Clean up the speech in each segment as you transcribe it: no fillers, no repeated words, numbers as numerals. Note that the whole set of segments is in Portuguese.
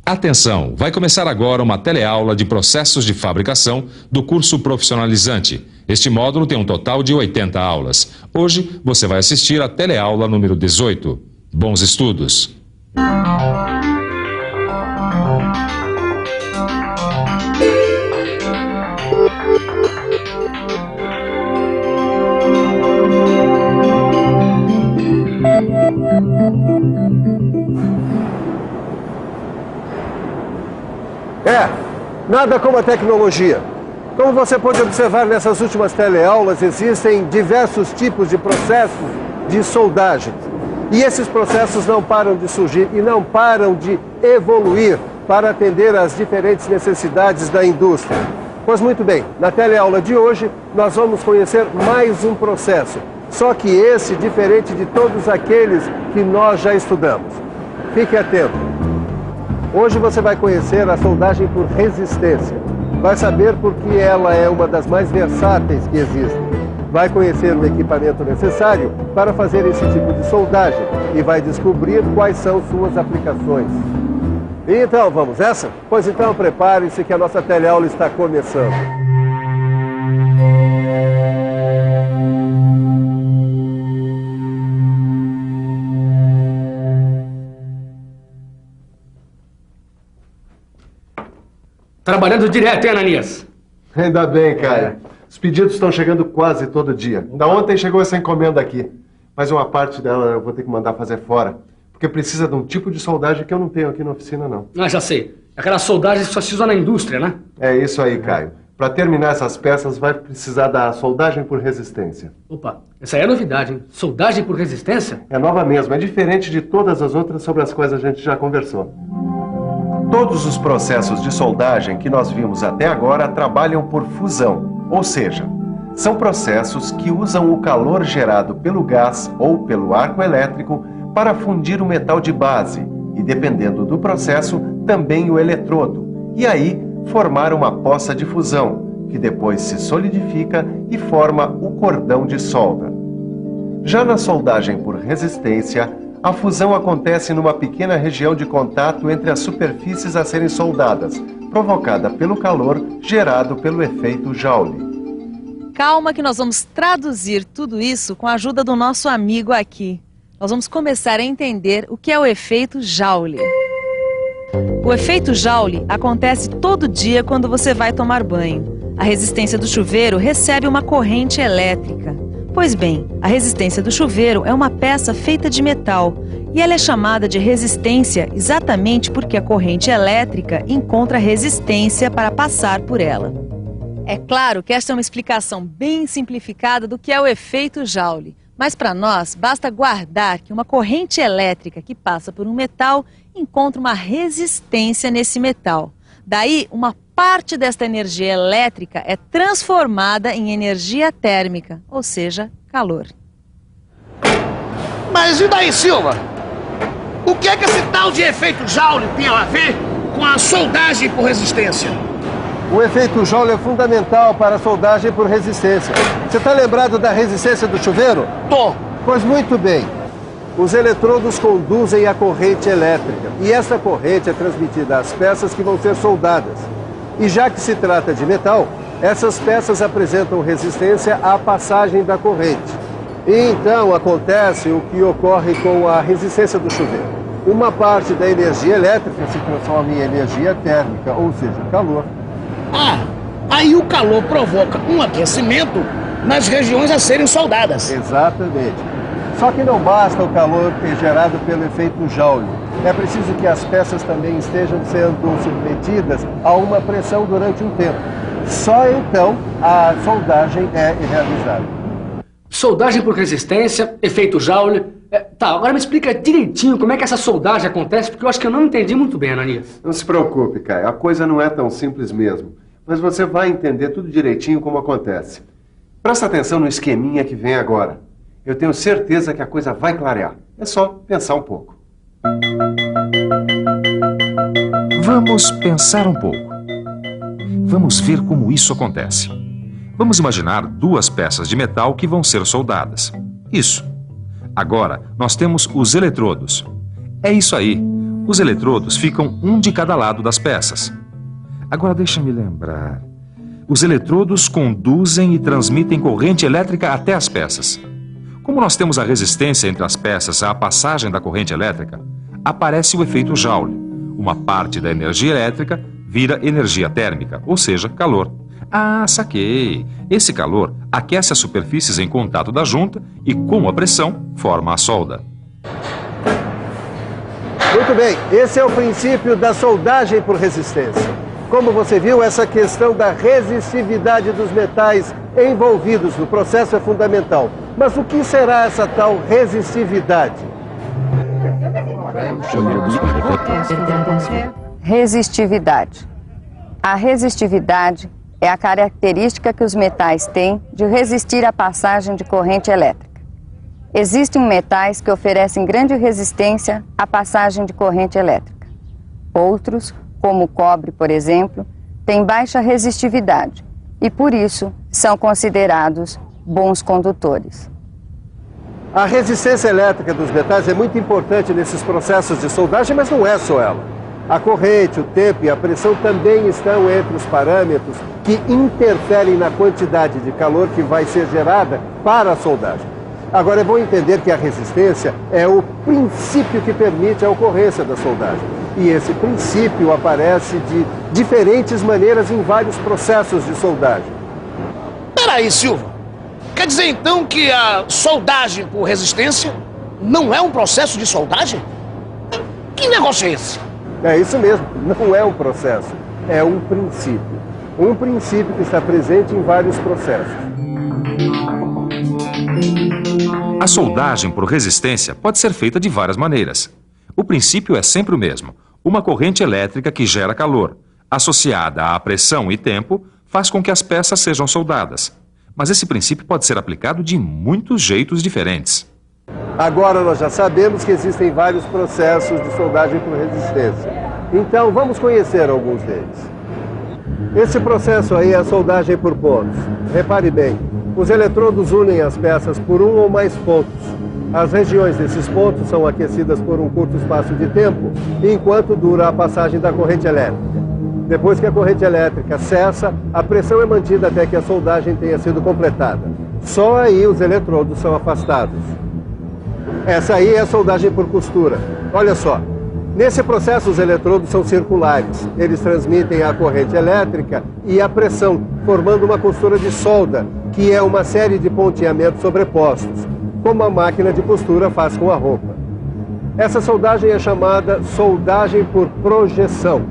Atenção, vai começar agora uma teleaula de processos de fabricação do curso profissionalizante. Este módulo tem um total de 80 aulas. Hoje você vai assistir a teleaula número 18. Bons estudos! Nada como a tecnologia. Como você pode observar nessas últimas teleaulas, existem diversos tipos de processos de soldagem. E esses processos não param de surgir e não param de evoluir para atender às diferentes necessidades da indústria. Pois muito bem, na teleaula de hoje nós vamos conhecer mais um processo, só que esse diferente de todos aqueles que nós já estudamos. Fique atento. Hoje você vai conhecer a soldagem por resistência. Vai saber por que ela é uma das mais versáteis que existem. Vai conhecer o equipamento necessário para fazer esse tipo de soldagem e vai descobrir quais são suas aplicações. Então, vamos nessa? Pois então, prepare-se que a nossa teleaula está começando. Trabalhando direto, hein, Ananias? Ainda bem, Caio. Os pedidos estão chegando quase todo dia. Ainda ontem chegou essa encomenda aqui. Mas uma parte dela eu vou ter que mandar fazer fora. Porque precisa de um tipo de soldagem que eu não tenho aqui na oficina, não. Ah, já sei. Aquela soldagem que só se usa na indústria, né? É isso aí, Caio. Para terminar essas peças, vai precisar da soldagem por resistência. Opa, essa aí é novidade, hein? Soldagem por resistência? É nova mesmo. É diferente de todas as outras sobre as quais a gente já conversou. Todos os processos de soldagem que nós vimos até agora trabalham por fusão, ou seja, são processos que usam o calor gerado pelo gás ou pelo arco elétrico para fundir o metal de base e, dependendo do processo, também o eletrodo, e aí formar uma poça de fusão, que depois se solidifica e forma o cordão de solda. Já na soldagem por resistência, a fusão acontece numa pequena região de contato entre as superfícies a serem soldadas, provocada pelo calor gerado pelo efeito Joule. Calma que nós vamos traduzir tudo isso com a ajuda do nosso amigo aqui. Nós vamos começar a entender o que é o efeito Joule. O efeito Joule acontece todo dia quando você vai tomar banho. A resistência do chuveiro recebe uma corrente elétrica. Pois bem, a resistência do chuveiro é uma peça feita de metal e ela é chamada de resistência exatamente porque a corrente elétrica encontra resistência para passar por ela. É claro que esta é uma explicação bem simplificada do que é o efeito Joule, mas para nós basta guardar que uma corrente elétrica que passa por um metal encontra uma resistência nesse metal. Daí, uma parte desta energia elétrica é transformada em energia térmica, ou seja, calor. Mas e daí, Silva? O que é que esse tal de efeito Joule tem a ver com a soldagem por resistência? O efeito Joule é fundamental para a soldagem por resistência. Você está lembrado da resistência do chuveiro? Tô. Pois muito bem. Os eletrodos conduzem a corrente elétrica e essa corrente é transmitida às peças que vão ser soldadas. E já que se trata de metal, essas peças apresentam resistência à passagem da corrente. E então acontece o que ocorre com a resistência do chuveiro. Uma parte da energia elétrica se transforma em energia térmica, ou seja, calor. Ah, aí o calor provoca um aquecimento nas regiões a serem soldadas. Exatamente. Só que não basta o calor gerado pelo efeito Joule. É preciso que as peças também estejam sendo submetidas a uma pressão durante um tempo. Só então a soldagem é realizada. Soldagem por resistência, efeito Joule. Tá, agora me explica direitinho como é que essa soldagem acontece, porque eu acho que eu não entendi muito bem, Ananias. Não se preocupe, Caio. A coisa não é tão simples mesmo. Mas você vai entender tudo direitinho como acontece. Presta atenção no esqueminha que vem agora. Eu tenho certeza que a coisa vai clarear. É só pensar um pouco. Vamos pensar um pouco. Vamos ver como isso acontece. Vamos imaginar duas peças de metal que vão ser soldadas. Isso. Agora, nós temos os eletrodos. É isso aí. Os eletrodos ficam um de cada lado das peças. Agora deixa-me lembrar. Os eletrodos conduzem e transmitem corrente elétrica até as peças. Como nós temos a resistência entre as peças à passagem da corrente elétrica, aparece o efeito Joule. Uma parte da energia elétrica vira energia térmica, ou seja, calor. Ah, saquei! Esse calor aquece as superfícies em contato da junta e, com a pressão, forma a solda. Muito bem, esse é o princípio da soldagem por resistência. Como você viu, essa questão da resistividade dos metais envolvidos no processo é fundamental. Mas o que será essa tal resistividade? Resistividade. A resistividade é a característica que os metais têm de resistir à passagem de corrente elétrica. Existem metais que oferecem grande resistência à passagem de corrente elétrica. Outros, como o cobre, por exemplo, têm baixa resistividade e, por isso, são considerados bons condutores. A resistência elétrica dos metais é muito importante nesses processos de soldagem, mas não é só ela. A corrente, o tempo e a pressão também estão entre os parâmetros que interferem na quantidade de calor que vai ser gerada para a soldagem. Agora é bom entender que a resistência é o princípio que permite a ocorrência da soldagem. E esse princípio aparece de diferentes maneiras em vários processos de soldagem. Peraí, Silva. Quer dizer então que a soldagem por resistência não é um processo de soldagem? Que negócio é esse? É isso mesmo, não é um processo, é um princípio. Um princípio que está presente em vários processos. A soldagem por resistência pode ser feita de várias maneiras. O princípio é sempre o mesmo. Uma corrente elétrica que gera calor, associada à pressão e tempo, faz com que as peças sejam soldadas. Mas esse princípio pode ser aplicado de muitos jeitos diferentes. Agora nós já sabemos que existem vários processos de soldagem por resistência. Então vamos conhecer alguns deles. Esse processo aí é a soldagem por pontos. Repare bem, os eletrodos unem as peças por um ou mais pontos. As regiões desses pontos são aquecidas por um curto espaço de tempo, enquanto dura a passagem da corrente elétrica. Depois que a corrente elétrica cessa, a pressão é mantida até que a soldagem tenha sido completada. Só aí os eletrodos são afastados. Essa aí é a soldagem por costura. Olha só, nesse processo os eletrodos são circulares. Eles transmitem a corrente elétrica e a pressão, formando uma costura de solda, que é uma série de ponteamentos sobrepostos, como a máquina de costura faz com a roupa. Essa soldagem é chamada soldagem por projeção.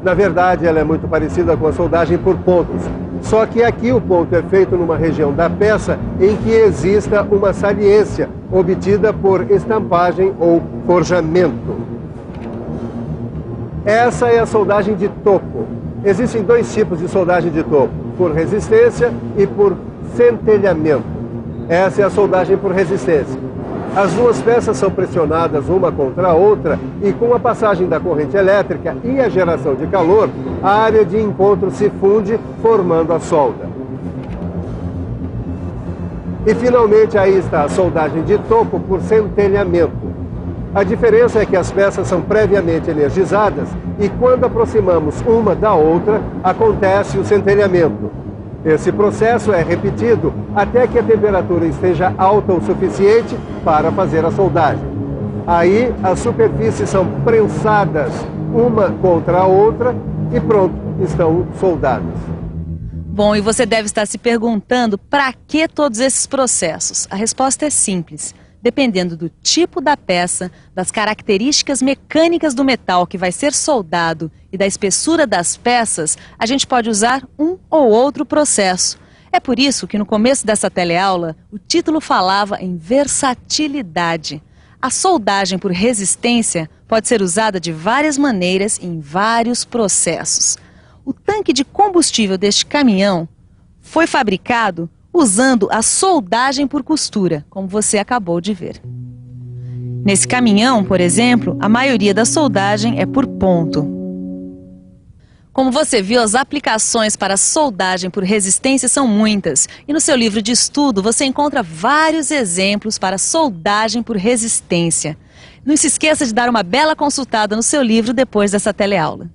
Na verdade, ela é muito parecida com a soldagem por pontos. Só que aqui o ponto é feito numa região da peça em que exista uma saliência, obtida por estampagem ou forjamento. Essa é a soldagem de topo. Existem dois tipos de soldagem de topo, por resistência e por centelhamento. Essa é a soldagem por resistência. As duas peças são pressionadas uma contra a outra e com a passagem da corrente elétrica e a geração de calor, a área de encontro se funde, formando a solda. E finalmente aí está a soldagem de topo por centelhamento. A diferença é que as peças são previamente energizadas e quando aproximamos uma da outra, acontece o centelhamento. Esse processo é repetido até que a temperatura esteja alta o suficiente para fazer a soldagem. Aí as superfícies são prensadas uma contra a outra e pronto, estão soldadas. Bom, e você deve estar se perguntando para que todos esses processos? A resposta é simples. Dependendo do tipo da peça, das características mecânicas do metal que vai ser soldado e da espessura das peças, a gente pode usar um ou outro processo. É por isso que no começo dessa teleaula, o título falava em versatilidade. A soldagem por resistência pode ser usada de várias maneiras em vários processos. O tanque de combustível deste caminhão foi fabricado usando a soldagem por costura, como você acabou de ver. Nesse caminhão, por exemplo, a maioria da soldagem é por ponto. Como você viu, as aplicações para soldagem por resistência são muitas. E no seu livro de estudo você encontra vários exemplos para soldagem por resistência. Não se esqueça de dar uma bela consultada no seu livro depois dessa teleaula.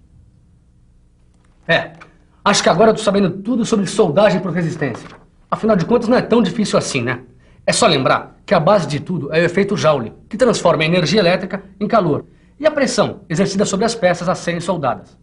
Acho que agora eu tô sabendo tudo sobre soldagem por resistência. Afinal de contas, não é tão difícil assim, né? É só lembrar que a base de tudo é o efeito Joule, que transforma a energia elétrica em calor, e a pressão exercida sobre as peças a serem soldadas.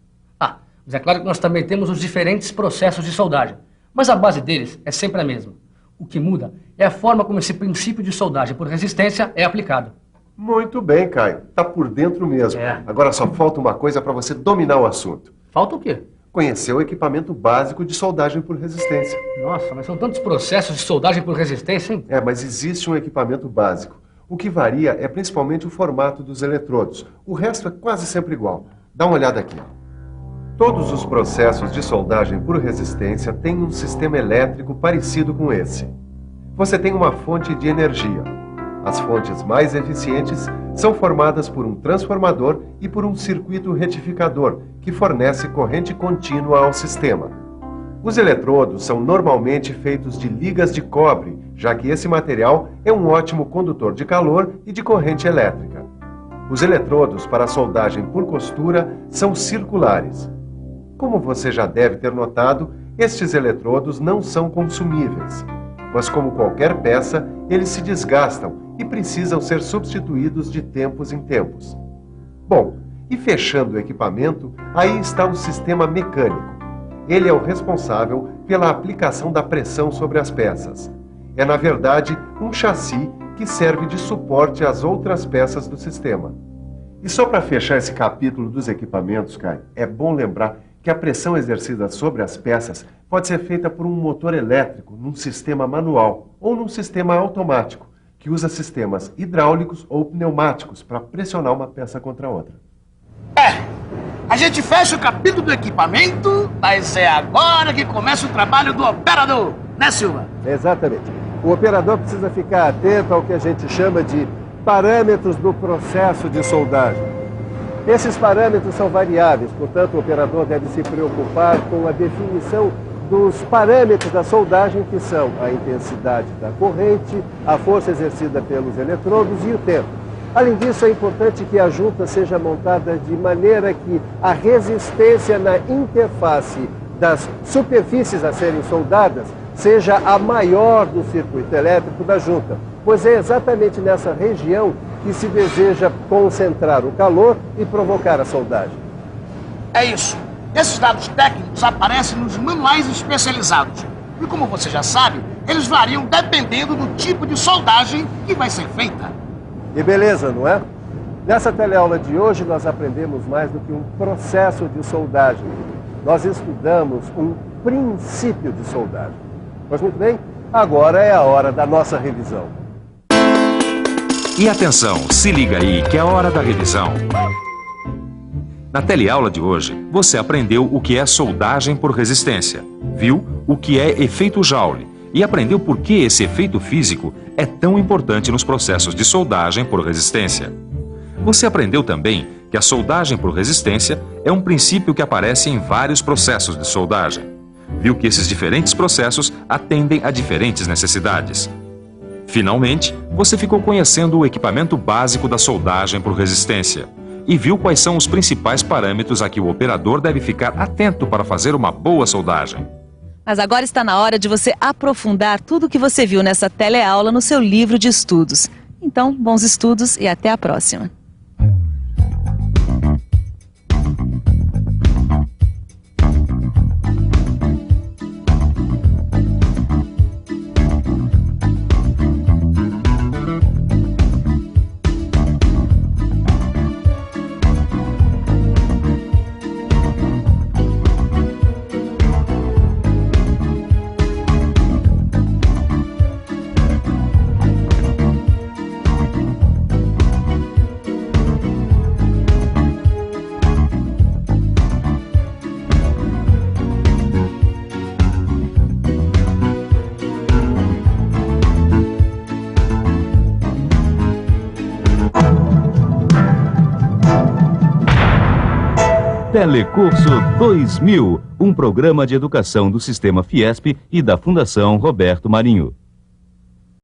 Mas é claro que nós também temos os diferentes processos de soldagem, mas a base deles é sempre a mesma. O que muda é a forma como esse princípio de soldagem por resistência é aplicado. Muito bem, Caio. Tá por dentro mesmo. Agora só falta uma coisa para você dominar o assunto. Falta o quê? Conhecer o equipamento básico de soldagem por resistência. Nossa, mas são tantos processos de soldagem por resistência, hein? Mas existe um equipamento básico. O que varia é principalmente o formato dos eletrodos. O resto é quase sempre igual. Dá uma olhada aqui. Todos os processos de soldagem por resistência têm um sistema elétrico parecido com esse. Você tem uma fonte de energia. As fontes mais eficientes são formadas por um transformador e por um circuito retificador, que fornece corrente contínua ao sistema. Os eletrodos são normalmente feitos de ligas de cobre, já que esse material é um ótimo condutor de calor e de corrente elétrica. Os eletrodos para soldagem por costura são circulares. Como você já deve ter notado, estes eletrodos não são consumíveis. Mas como qualquer peça, eles se desgastam e precisam ser substituídos de tempos em tempos. Bom, e fechando o equipamento, aí está o sistema mecânico. Ele é o responsável pela aplicação da pressão sobre as peças. É, na verdade, um chassi que serve de suporte às outras peças do sistema. E só para fechar esse capítulo dos equipamentos, Caio, é bom lembrar que a pressão exercida sobre as peças pode ser feita por um motor elétrico num sistema manual ou num sistema automático, que usa sistemas hidráulicos ou pneumáticos para pressionar uma peça contra a outra. A gente fecha o capítulo do equipamento, mas é agora que começa o trabalho do operador, né, Silva? Exatamente. O operador precisa ficar atento ao que a gente chama de parâmetros do processo de soldagem. Esses parâmetros são variáveis, portanto, o operador deve se preocupar com a definição dos parâmetros da soldagem, que são a intensidade da corrente, a força exercida pelos eletrodos e o tempo. Além disso, é importante que a junta seja montada de maneira que a resistência na interface das superfícies a serem soldadas seja a maior do circuito elétrico da junta, pois é exatamente nessa região que se deseja concentrar o calor e provocar a soldagem. É isso. Esses dados técnicos aparecem nos manuais especializados. E como você já sabe, eles variam dependendo do tipo de soldagem que vai ser feita. E beleza, não é? Nessa teleaula de hoje nós aprendemos mais do que um processo de soldagem. Nós estudamos um princípio de soldagem. Pois muito bem, agora é a hora da nossa revisão. E atenção, se liga aí que é a hora da revisão. Na teleaula de hoje, você aprendeu o que é soldagem por resistência, viu o que é efeito Joule e aprendeu por que esse efeito físico é tão importante nos processos de soldagem por resistência. Você aprendeu também que a soldagem por resistência é um princípio que aparece em vários processos de soldagem. Viu que esses diferentes processos atendem a diferentes necessidades. Finalmente, você ficou conhecendo o equipamento básico da soldagem por resistência e viu quais são os principais parâmetros a que o operador deve ficar atento para fazer uma boa soldagem. Mas agora está na hora de você aprofundar tudo o que você viu nessa teleaula no seu livro de estudos. Então, bons estudos e até a próxima. Telecurso 2000, um programa de educação do Sistema Fiesp e da Fundação Roberto Marinho.